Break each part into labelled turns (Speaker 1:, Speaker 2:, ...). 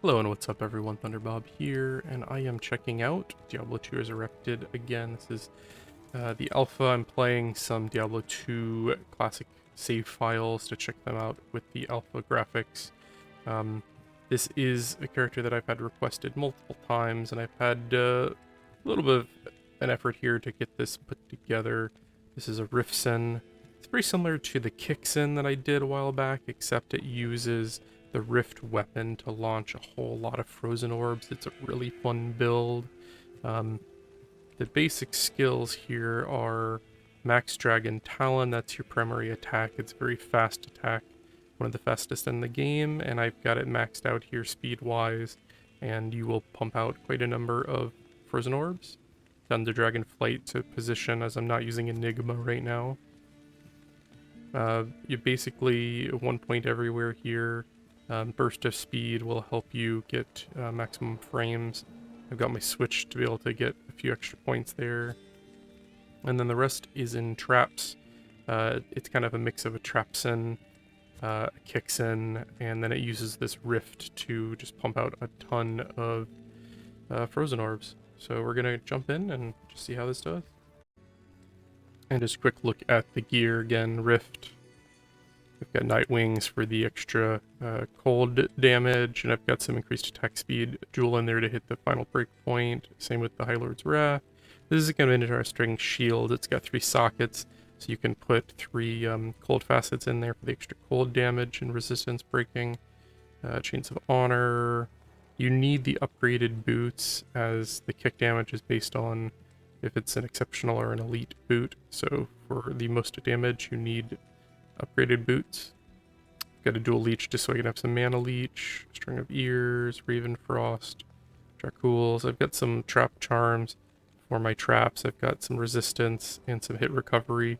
Speaker 1: Hello and what's up everyone, Thunderbob here, and I am checking out Diablo 2 Resurrected again. This is the alpha. I'm playing some Diablo 2 classic save files to check them out with the alpha graphics. This is a character that I've had requested multiple times, and I've had a little bit of an effort here to get this put together. This is a Riftsin. It's very similar to the Kicksin that I did a while back, except it uses the Rift weapon to launch a whole lot of frozen orbs. It's a really fun build. The basic skills here are Max Dragon Talon. That's your primary attack. It's a very fast attack, one of the fastest in the game, and I've got it maxed out here speed-wise, and you will pump out quite a number of frozen orbs. Thunder Dragon Flight to position, as I'm not using Enigma right now. You basically 1 point everywhere here. Burst of speed will help you get maximum frames. I've got my switch to be able to get a few extra points there. And then the rest is in traps. It's kind of a mix of a trapsin, a kicksin, and then it uses this rift to just pump out a ton of frozen orbs. So we're gonna jump in and just see how this does. And just a quick look at the gear again. Rift. I've got Night Wings for the extra cold damage, and I've got some increased attack speed jewel in there to hit the final break point. Same with the High Lord's Wrath. This is kind of an interesting shield. It's got 3 sockets, so you can put 3 cold facets in there for the extra cold damage and resistance breaking. Chains of Honor. You need the upgraded boots, as the kick damage is based on if it's an exceptional or an elite boot. So for the most damage, you need upgraded boots. Got a dual leech just so I can have some mana leech, string of ears, Raven Frost, Dracools. I've got some trap charms for my traps. I've got some resistance and some hit recovery,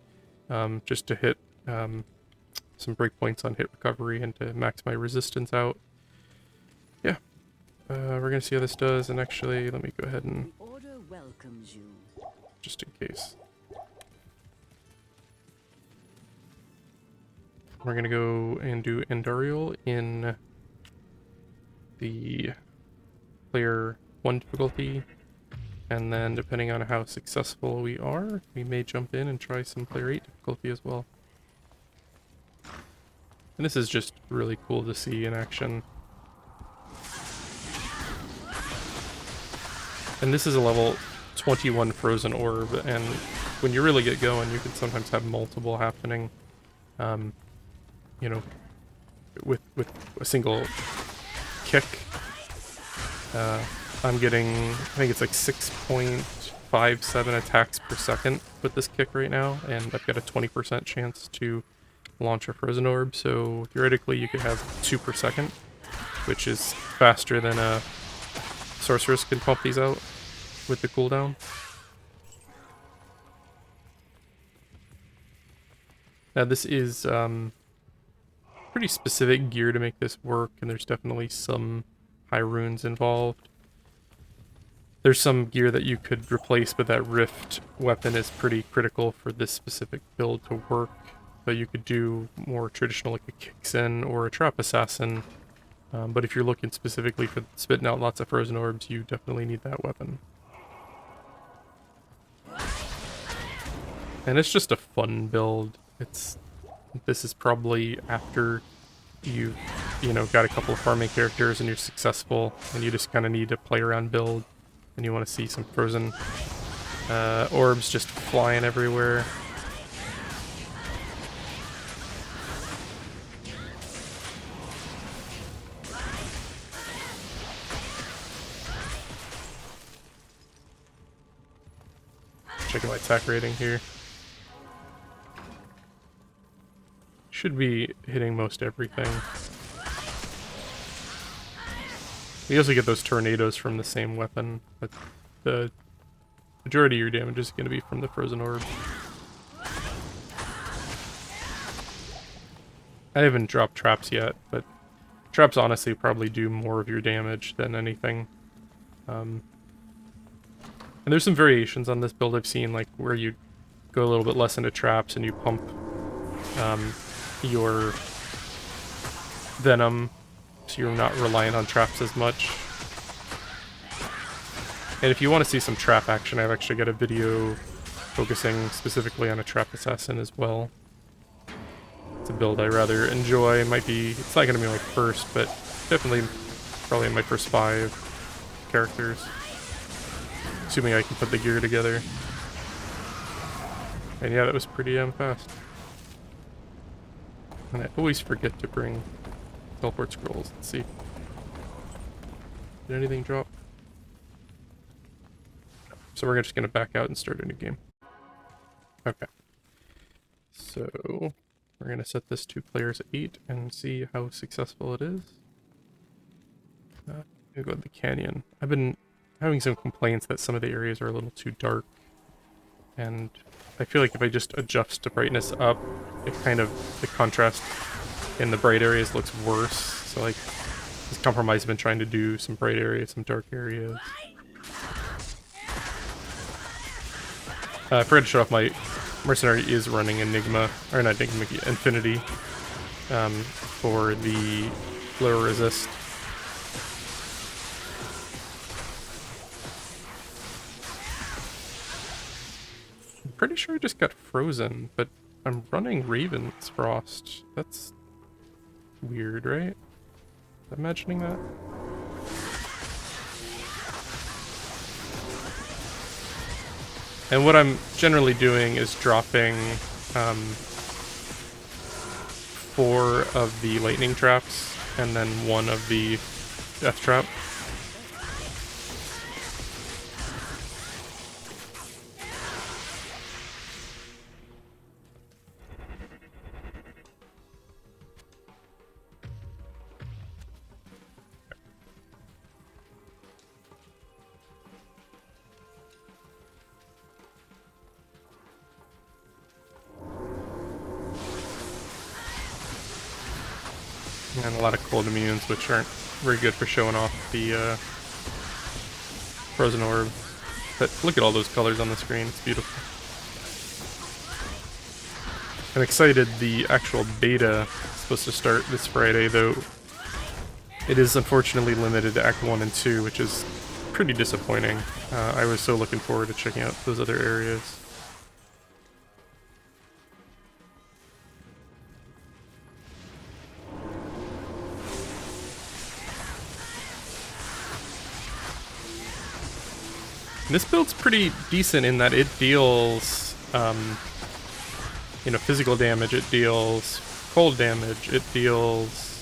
Speaker 1: just to hit some breakpoints on hit recovery and to max my resistance out. Yeah, we're gonna see how this does. And actually, let me go ahead and
Speaker 2: Order welcomes you.
Speaker 1: just in case. We're gonna go and do Andariel in the player 1 difficulty, and then depending on how successful we are, we may jump in and try some player 8 difficulty as well. And this is just really cool to see in action. And this is a level 21 frozen orb, and when you really get going, you can sometimes have multiple happening. You know, with a single kick. I'm getting, I think it's like 6.57 attacks per second with this kick right now, and I've got a 20% chance to launch a frozen orb, so theoretically you could have 2 per second, which is faster than a sorceress can pump these out with the cooldown. Now this is pretty specific gear to make this work, and there's definitely some high runes involved. There's some gear that you could replace, but that rift weapon is pretty critical for this specific build to work. But you could do more traditional, like a Kicksin or a Trap Assassin. But if you're looking specifically for spitting out lots of frozen orbs, you definitely need that weapon. And it's just a fun build. This is probably after you've, got a couple of farming characters and you're successful, and you just kind of need a play around build, and you want to see some frozen orbs just flying everywhere. Checking my attack rating here. Should be hitting most everything. You also get those tornadoes from the same weapon, but the majority of your damage is going to be from the frozen orb. I haven't dropped traps yet, but traps honestly probably do more of your damage than anything. And there's some variations on this build I've seen, like where you go a little bit less into traps and you pump your venom so you're not reliant on traps as much. And if you want to see some trap action, I've actually got a video focusing specifically on a trap assassin as well. It's a build I rather enjoy. It's not going to be my first, but definitely probably my first 5 characters. Assuming I can put the gear together. And yeah, that was pretty fast. And I always forget to bring teleport scrolls. Let's see. Did anything drop? So we're just going to back out and start a new game. Okay. So we're going to set this to players 8 and see how successful it is. I'm going to go to the canyon. I've been having some complaints that some of the areas are a little too dark. And I feel like if I just adjust the brightness up, the contrast in the bright areas looks worse. So like, this compromise, I've been trying to do some bright areas, some dark areas. I forgot to show off my mercenary is running Enigma, or not Enigma, Infinity, for the lower resist. I'm pretty sure I just got frozen, but I'm running Raven's Frost. That's weird, right? Am I imagining that? And what I'm generally doing is dropping 4 of the lightning traps and then 1 of the death trap. And a lot of cold immunes, which aren't very good for showing off the frozen orb. But look at all those colors on the screen, it's beautiful. I'm excited. The actual beta is supposed to start this Friday, though it is unfortunately limited to Act 1 and 2, which is pretty disappointing. I was so looking forward to checking out those other areas. This build's pretty decent in that it deals, physical damage, it deals cold damage, it deals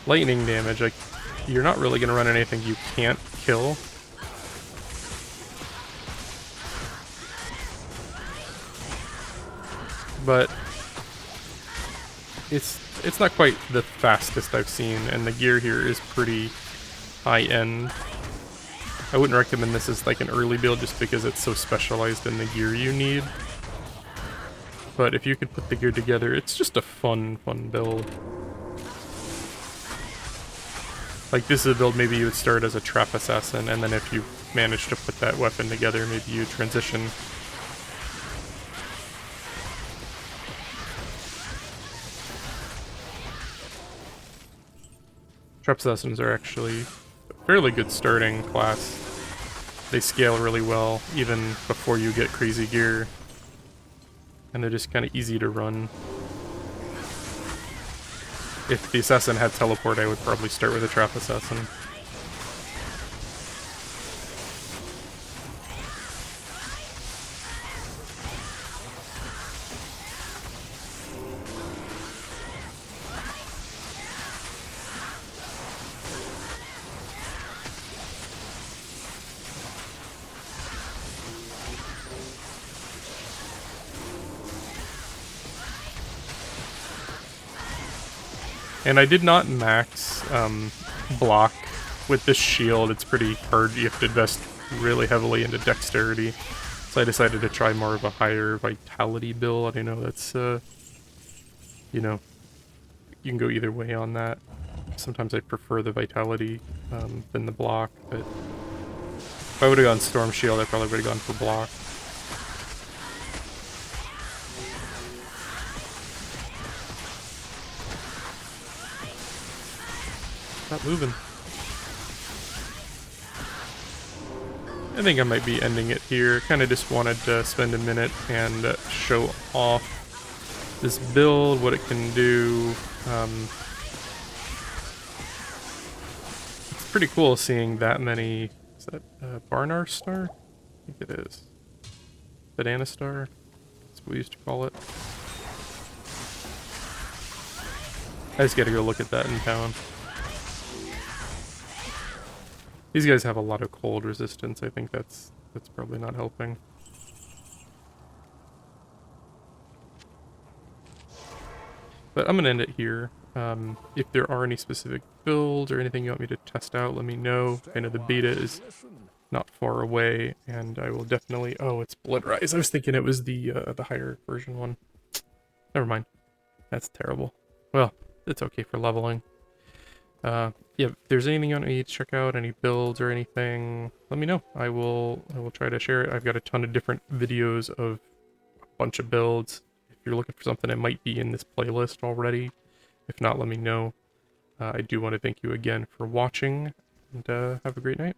Speaker 1: lightning damage. Like, you're not really going to run anything you can't kill. But it's not quite the fastest I've seen, and the gear here is pretty high-end. I wouldn't recommend this as like an early build just because it's so specialized in the gear you need. But if you could put the gear together, it's just a fun build. Like, this is a build maybe you would start as a trap assassin, and then if you manage to put that weapon together, maybe you transition. Trap assassins are actually fairly good starting class. They scale really well, even before you get crazy gear. And they're just kind of easy to run. If the assassin had teleport, I would probably start with a trap assassin. And I did not max block with this shield. It's pretty hard. You have to invest really heavily into dexterity. So I decided to try more of a higher vitality build. I know that's, you can go either way on that. Sometimes I prefer the vitality than the block, but if I would have gone Storm Shield, I probably would have gone for block. Stop moving. I think I might be ending it here. Kind of just wanted to spend a minute and show off this build, what it can do. It's pretty cool seeing that many. Is that Barnar Star? I think it is. Banana Star? That's what we used to call it. I just gotta go look at that in town. These guys have a lot of cold resistance. I think that's probably not helping. But I'm gonna end it here. If there are any specific builds or anything you want me to test out, let me know. I know the beta is not far away, and I will definitely... Oh, it's Bloodrise. I was thinking it was the higher version one. Never mind. That's terrible. Well, it's okay for leveling. Yeah, if there's anything you want me to check out, any builds or anything, let me know. I will try to share it. I've got a ton of different videos of a bunch of builds. If you're looking for something, it might be in this playlist already. If not, let me know. I do want to thank you again for watching, and have a great night.